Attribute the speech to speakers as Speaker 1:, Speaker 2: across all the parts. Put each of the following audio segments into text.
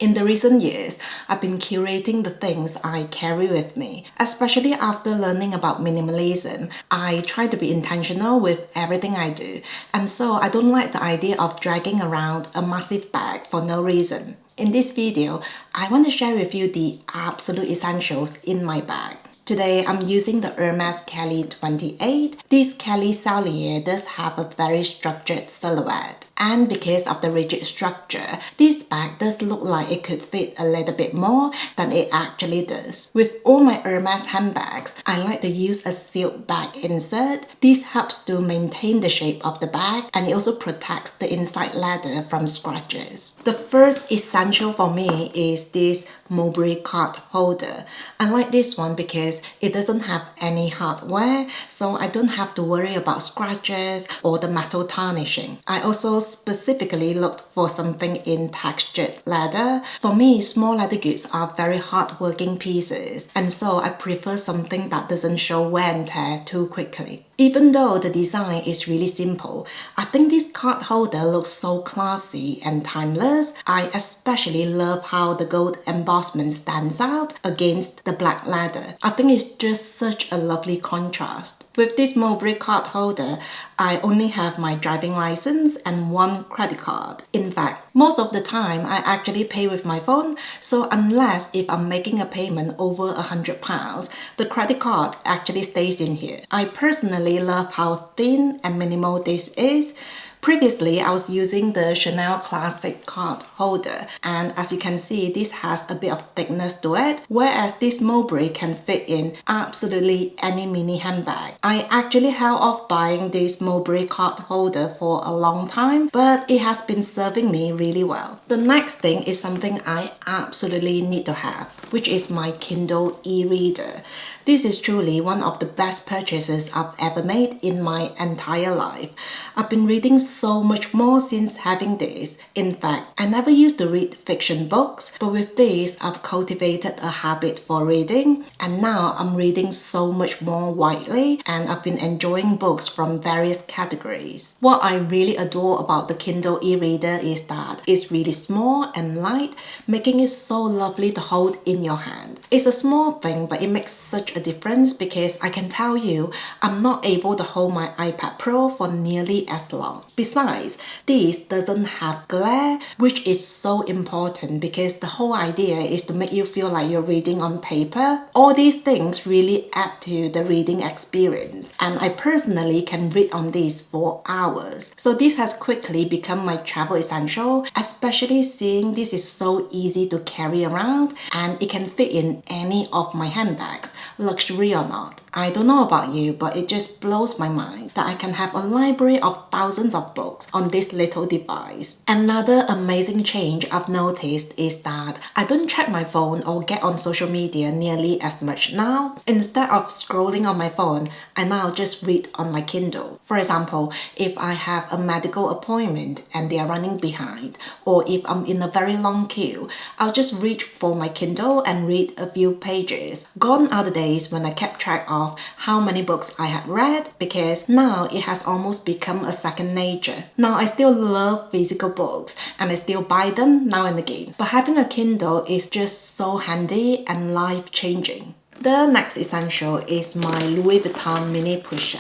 Speaker 1: In the recent years, I've been curating the things I carry with me. Especially after learning about minimalism, I try to be intentional with everything I do, and so I don't like the idea of dragging around a massive bag for no reason. In this video, I want to share with you the absolute essentials in my bag. Today, I'm using the Hermes Kelly 28. This Kelly Sellier does have a very structured silhouette. And because of the rigid structure, this bag does look like it could fit a little bit more than it actually does. With all my Hermes handbags, I like to use a sealed bag insert. This helps to maintain the shape of the bag, and it also protects the inside leather from scratches. The first essential for me is this mulberry card holder. I like this one because it doesn't have any hardware, so I don't have to worry about scratches or the metal tarnishing. I also specifically looked for something in textured leather. For me, small leather goods are very hard-working pieces, and so I prefer something that doesn't show wear and tear too quickly. Even though the design is really simple, I think this card holder looks so classy and timeless. I especially love how the gold embossment stands out against the black leather. I think it's just such a lovely contrast. With this mulberry card holder, I only have my driving license and one credit card. In fact, most of the time I actually pay with my phone, so unless if I'm making a payment over £100, the credit card actually stays in here. I personally love how thin and minimal this is. Previously, I was using the Chanel Classic card holder, and as you can see, this has a bit of thickness to it, whereas this mulberry can fit in absolutely any mini handbag. I actually held off buying this mulberry card holder for a long time, but it has been serving me really well. The next thing is something I absolutely need to have, which is my Kindle e-reader. This is truly one of the best purchases I've ever made in my entire life. I've been reading so much more since having this. In fact, I never used to read fiction books, but with this, I've cultivated a habit for reading, and now I'm reading so much more widely, and I've been enjoying books from various categories. What I really adore about the Kindle e-reader is that it's really small and light, making it so lovely to hold in your hand. It's a small thing, but it makes such a difference because I can tell you I'm not able to hold my iPad Pro for nearly as long. Besides, this doesn't have glare, which is so important because the whole idea is to make you feel like you're reading on paper. All these things really add to the reading experience, and I personally can read on this for hours. So this has quickly become my travel essential, especially seeing this is so easy to carry around and it can fit in any of my handbags, luxury or not. I don't know about you, but it just blows my mind that I can have a library of thousands of books on this little device. Another amazing change I've noticed is that I don't check my phone or get on social media nearly as much now. Instead of scrolling on my phone, I now just read on my Kindle. For example, if I have a medical appointment and they are running behind, or if I'm in a very long queue, I'll just reach for my Kindle and read a few pages. Gone are the days when I kept track of how many books I had read, because now it has almost become a second nature. Now I still love physical books and I still buy them now and again, but having a Kindle is just so handy and life-changing. The next essential is my Louis Vuitton Minipush.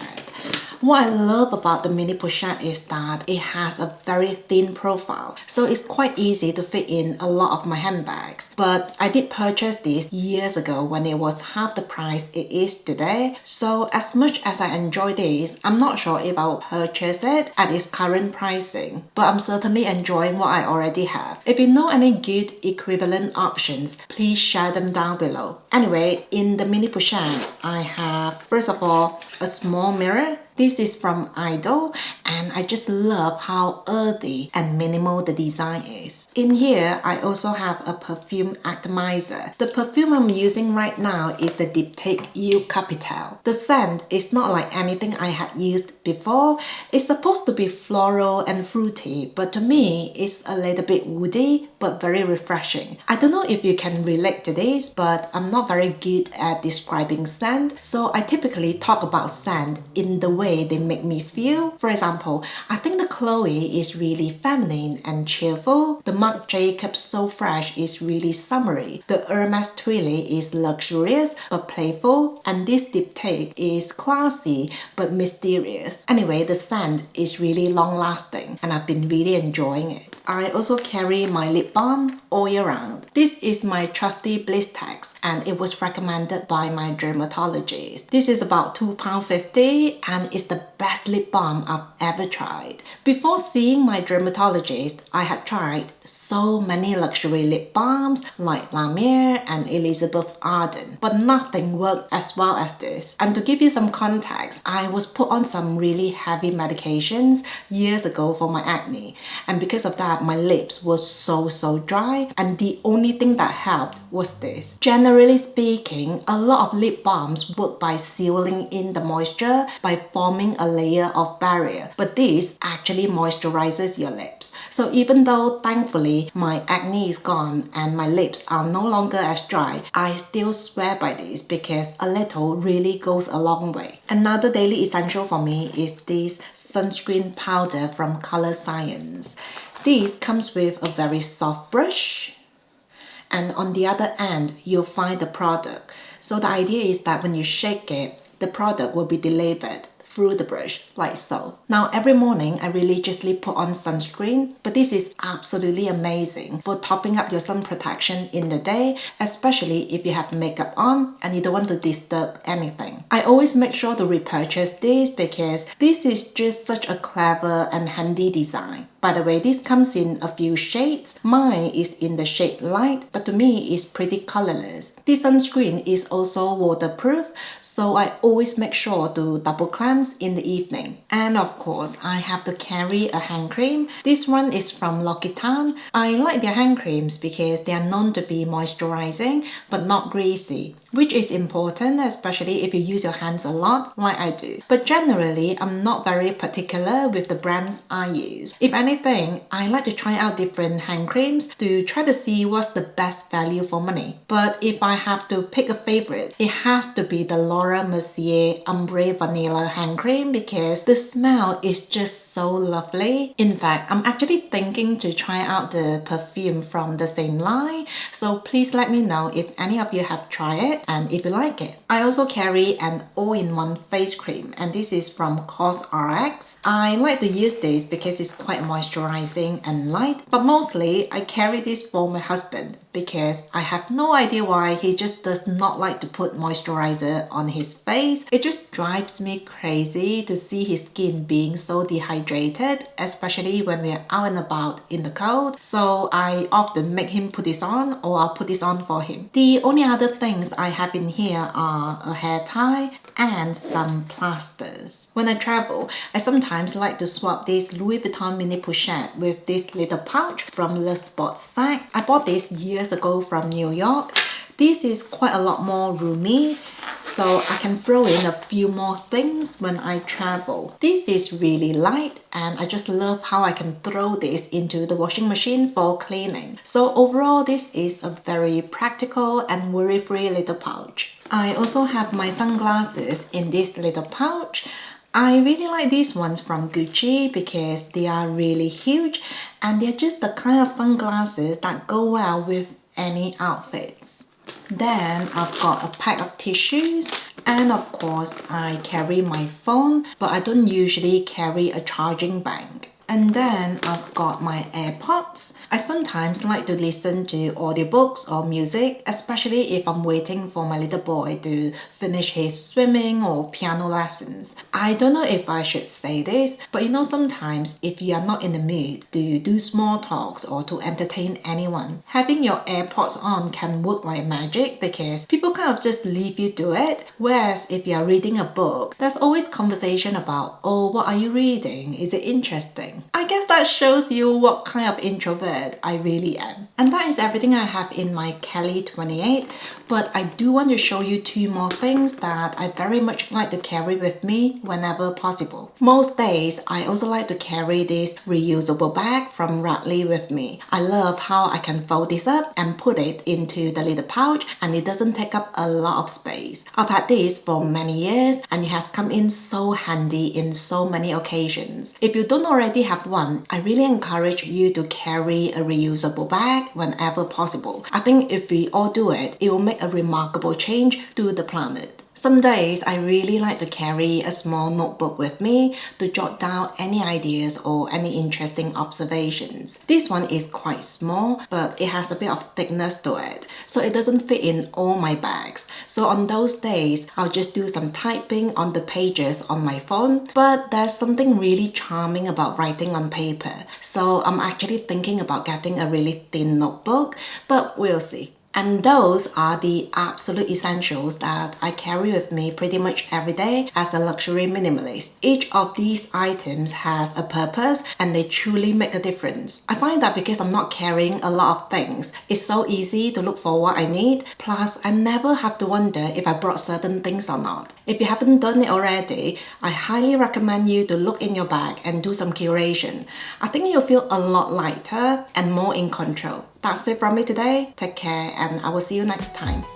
Speaker 1: What I love about the Minipush is that it has a very thin profile, so it's quite easy to fit in a lot of my handbags. But I did purchase this years ago when it was half the price it is today, so as much as I enjoy this, I'm not sure if I will purchase it at its current pricing, but I'm certainly enjoying what I already have. If you know any good equivalent options, please share them down below. Anyway, in the Minipush, I have, first of all, a small mirror. This is from Idol, and I just love how earthy and minimal the design is. In here, I also have a perfume atomizer. The perfume I'm using right now is the Diptyque Eau Capitale. The scent is not like anything I had used before. It's supposed to be floral and fruity, but to me, it's a little bit woody, but very refreshing. I don't know if you can relate to this, but I'm not very good at describing scent, so I typically talk about scent in the way they make me feel. For example, I think the Chloe is really feminine and cheerful. The Marc Jacobs So Fresh is really summery. The Hermes Kelly is luxurious but playful. And this diptych is classy but mysterious. Anyway, the scent is really long-lasting and I've been really enjoying it. I also carry my lip balm all year round. This is my trusty Blistex and it was recommended by my dermatologist. This is about £2.50 and it's the best lip balm I've ever tried. Before seeing my dermatologist, I had tried so many luxury lip balms like La Mer and Elizabeth Arden, but nothing worked as well as this. And to give you some context, I was put on some really heavy medications years ago for my acne, and because of that my lips were so dry, and the only thing that helped was this. Generally speaking, a lot of lip balms work by sealing in the moisture by forming a layer of barrier, but this actually moisturizes your lips. So even though thankfully my acne is gone and my lips are no longer as dry, I still swear by this because a little really goes a long way. Another daily essential for me is this sunscreen powder from Color Science. This comes with a very soft brush, and on the other end you'll find the product. So the idea is that when you shake it, the product will be delivered through the brush, like so. Now every morning I religiously put on sunscreen, but this is absolutely amazing for topping up your sun protection in the day, especially if you have makeup on and you don't want to disturb anything. I always make sure to repurchase this because this is just such a clever and handy design. By the way, this comes in a few shades. Mine is in the shade light, but to me it's pretty colorless. This sunscreen is also waterproof, so I always make sure to double cleanse in the evening. And of course, I have to carry a hand cream. This one is from L'Occitane. I like their hand creams because they are known to be moisturizing but not greasy, which is important, especially if you use your hands a lot like I do. But generally, I'm not very particular with the brands I use. If anything, I like to try out different hand creams to try to see what's the best value for money. But if I have to pick a favorite, it has to be the Laura Mercier Ombre Vanilla hand cream because the smell is just so lovely. In fact, I'm actually thinking to try out the perfume from the same line, so please let me know if any of you have tried it and if you like it. I also carry an all-in-one face cream, and this is from COSRX. I like to use this because it's quite moisturizing and light, but mostly I carry this for my husband because I have no idea why he just does not like to put moisturizer on his face. It just drives me crazy to see his skin being so dehydrated, especially when we're out and about in the cold. So I often make him put this on, or I'll put this on for him. The only other things I have in here are a hair tie and some plasters. When I travel, I sometimes like to swap this Louis Vuitton mini pochette with this little pouch from Le Sport Sac. I bought this years ago from New York. This is quite a lot more roomy, so I can throw in a few more things when I travel. This is really light and I just love how I can throw this into the washing machine for cleaning. So overall, this is a very practical and worry-free little pouch. I also have my sunglasses in this little pouch. I really like these ones from Gucci because they are really huge and they're just the kind of sunglasses that go well with any outfits. Then I've got a pack of tissues, and of course I carry my phone, but I don't usually carry a charging bank. And then I've got my AirPods. I sometimes like to listen to audiobooks or music, especially if I'm waiting for my little boy to finish his swimming or piano lessons. I don't know if I should say this, but you know, sometimes if you are not in the mood to do small talks or to entertain anyone, having your AirPods on can work like magic because people kind of just leave you to it. Whereas if you are reading a book, there's always conversation about, oh, what are you reading? Is it interesting? I guess that shows you what kind of introvert I really am. And that is everything I have in my Kelly 28, but I do want to show you two more things that I very much like to carry with me whenever possible. Most days, I also like to carry this reusable bag from Radley with me. I love how I can fold this up and put it into the little pouch and it doesn't take up a lot of space. I've had this for many years and it has come in so handy in so many occasions. If you don't already have one, I really encourage you to carry a reusable bag whenever possible. I think if we all do it, it will make a remarkable change to the planet. Some days I really like to carry a small notebook with me to jot down any ideas or any interesting observations. This one is quite small, but it has a bit of thickness to it, so it doesn't fit in all my bags. So on those days, I'll just do some typing on the pages on my phone, but there's something really charming about writing on paper. So I'm actually thinking about getting a really thin notebook, but we'll see. And those are the absolute essentials that I carry with me pretty much every day as a luxury minimalist. Each of these items has a purpose and they truly make a difference. I find that because I'm not carrying a lot of things, it's so easy to look for what I need. Plus, I never have to wonder if I brought certain things or not. If you haven't done it already, I highly recommend you to look in your bag and do some curation. I think you'll feel a lot lighter and more in control. That's it from me today. Take care and I will see you next time.